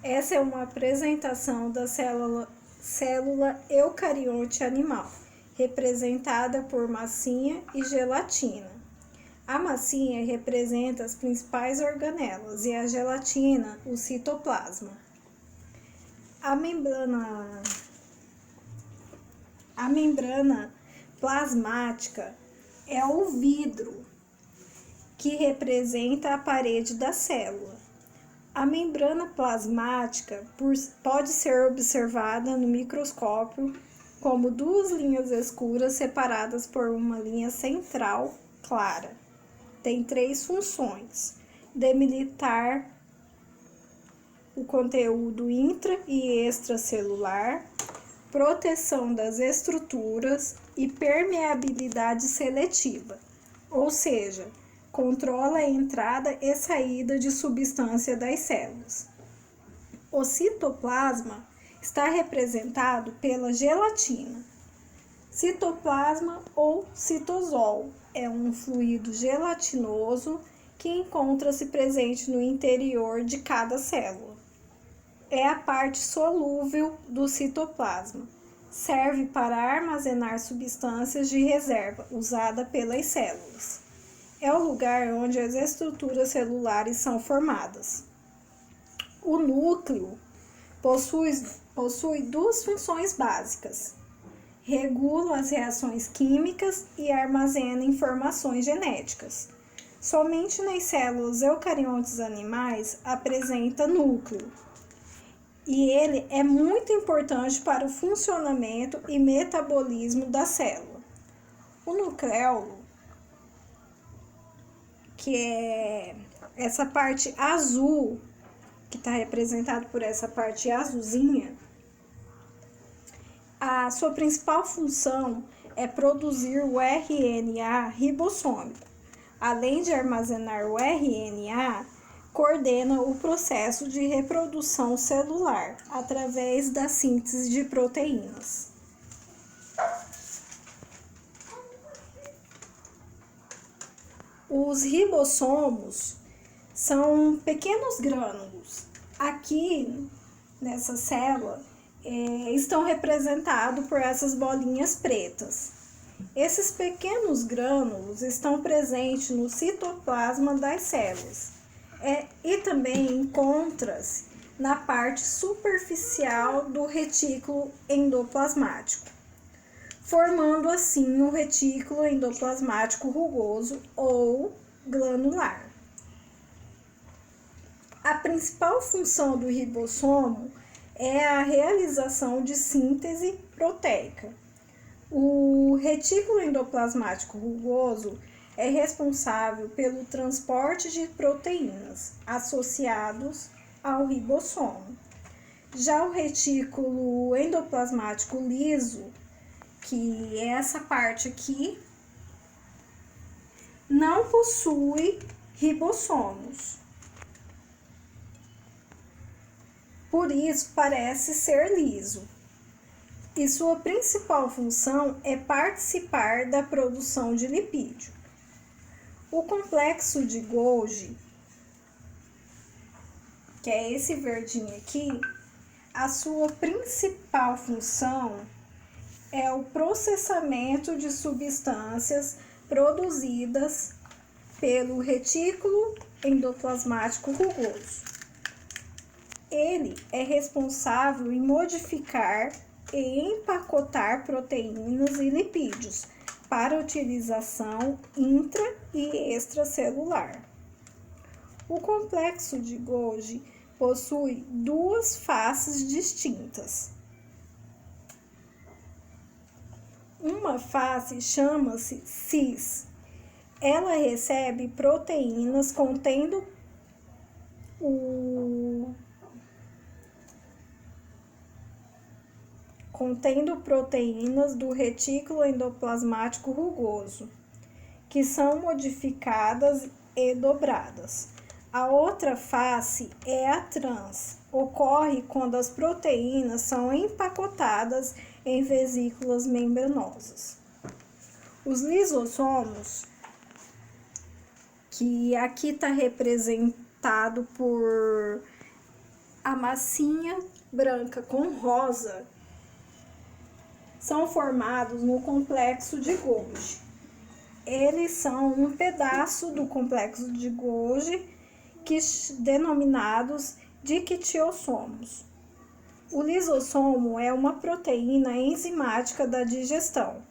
Essa é uma apresentação da célula eucarionte animal, representada por massinha e gelatina. A massinha representa as principais organelas e a gelatina, o citoplasma. A membrana plasmática é o vidro que representa a parede da célula. A membrana plasmática pode ser observada no microscópio como duas linhas escuras separadas por uma linha central clara. Tem 3 funções: delimitar o conteúdo intra e extracelular, proteção das estruturas e permeabilidade seletiva, ou seja, controla a entrada e saída de substância das células. O citoplasma está representado pela gelatina. Citoplasma ou citosol é um fluido gelatinoso que encontra-se presente no interior de cada célula. É a parte solúvel do citoplasma. Serve para armazenar substâncias de reserva usada pelas células. É o lugar onde as estruturas celulares são formadas. O núcleo possui 2 funções básicas: regula as reações químicas e armazena informações genéticas. Somente nas células eucariontes animais apresenta núcleo, e ele é muito importante para o funcionamento e metabolismo da célula. O nucleolo, que é essa parte azul, que está representado por essa parte azulzinha, a sua principal função é produzir o RNA ribossômico. Além de armazenar o RNA, coordena o processo de reprodução celular através da síntese de proteínas. Os ribossomos são pequenos grânulos. Aqui, nessa célula, estão representados por essas bolinhas pretas. Esses pequenos grânulos estão presentes no citoplasma das células e também encontra-se na parte superficial do retículo endoplasmático, formando assim um retículo endoplasmático rugoso ou granular. A principal função do ribossomo é a realização de síntese proteica. O retículo endoplasmático rugoso é responsável pelo transporte de proteínas associados ao ribossomo. Já o retículo endoplasmático liso, que é essa parte aqui, não possui ribossomos. Por isso parece ser liso. E sua principal função é participar da produção de lipídio. O complexo de Golgi, que é esse verdinho aqui, a sua principal função é o processamento de substâncias produzidas pelo retículo endoplasmático rugoso. Ele é responsável em modificar e empacotar proteínas e lipídios para utilização intra e extracelular. O complexo de Golgi possui 2 faces distintas. Uma face chama-se cis. Ela recebe proteínas contendo proteínas do retículo endoplasmático rugoso, que são modificadas e dobradas. A outra face é a trans. Ocorre quando as proteínas são empacotadas em vesículas membranosas. Os lisossomos, que aqui está representado por a massinha branca com rosa são formados no complexo de Golgi. Eles são um pedaço do complexo de Golgi, denominados dictiossomos. O lisossomo é uma proteína enzimática da digestão.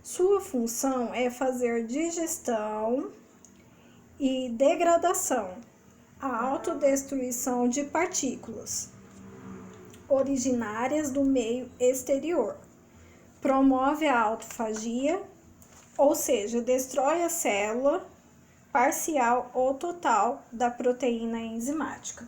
Sua função é fazer digestão e degradação, a autodestruição de partículas originárias do meio exterior. Promove a autofagia, ou seja, destrói a célula parcial ou total da proteína enzimática.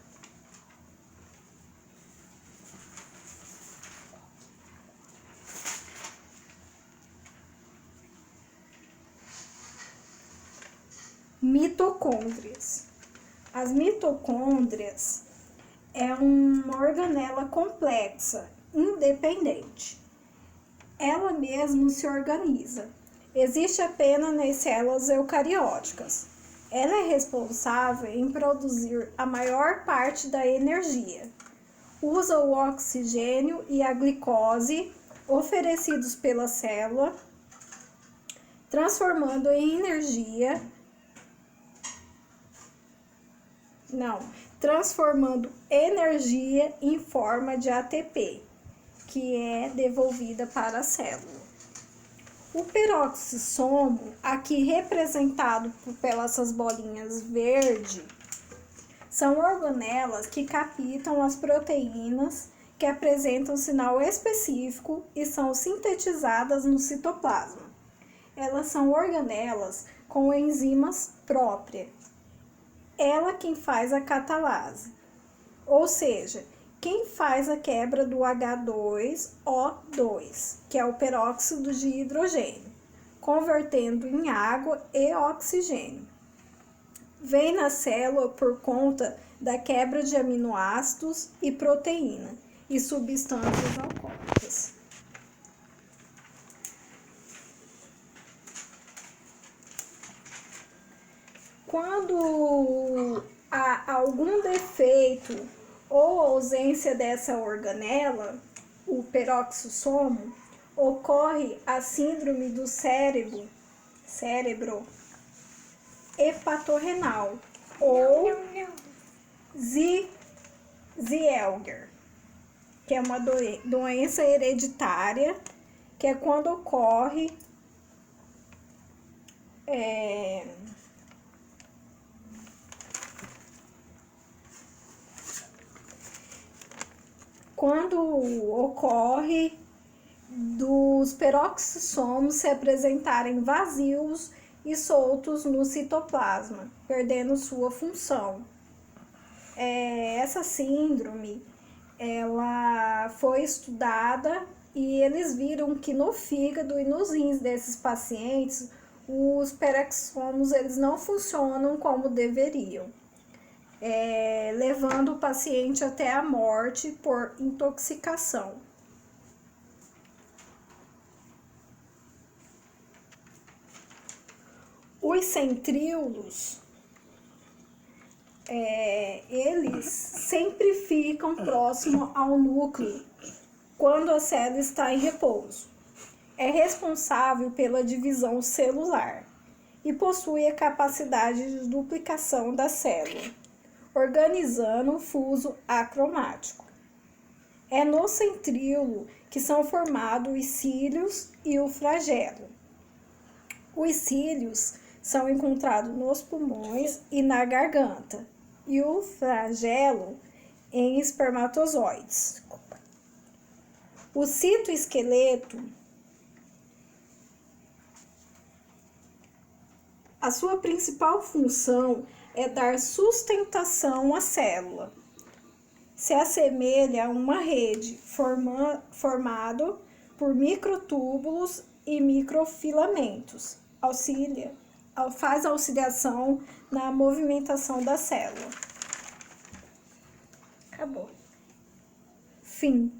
Mitocôndrias. As mitocôndrias é uma organela complexa, independente. Ela mesma se organiza. Existe apenas nas células eucarióticas. Ela é responsável em produzir a maior parte da energia. Usa o oxigênio e a glicose oferecidos pela célula, transformando energia em forma de ATP, que é devolvida para a célula. O peroxissomo, aqui representado pelas essas bolinhas verdes, são organelas que captam as proteínas que apresentam sinal específico e são sintetizadas no citoplasma. Elas são organelas com enzimas próprias. Ela quem faz a catalase, ou seja, quem faz a quebra do H2O2, que é o peróxido de hidrogênio, convertendo em água e oxigênio. Vem na célula por conta da quebra de aminoácidos e proteína e substâncias alcoólicas. Quando há algum defeito ou ausência dessa organela, o peroxissomo, ocorre a síndrome do cérebro hepatorrenal ou Zieger, que é uma doença hereditária, que é quando ocorre dos peroxissomos se apresentarem vazios e soltos no citoplasma, perdendo sua função. Essa síndrome, ela foi estudada e eles viram que no fígado e nos rins desses pacientes, os peroxissomos eles não funcionam como deveriam. Levando o paciente até a morte por intoxicação. Os centríolos, eles sempre ficam próximo ao núcleo quando a célula está em repouso. É responsável pela divisão celular e possui a capacidade de duplicação da célula, organizando o fuso acromático. É no centríolo que são formados os cílios e o flagelo. Os cílios são encontrados nos pulmões e na garganta, e o flagelo em espermatozoides. O citoesqueleto, a sua principal função é dar sustentação à célula. Se assemelha a uma rede formada por microtúbulos e microfilamentos. Faz auxiliação na movimentação da célula. Acabou. Fim.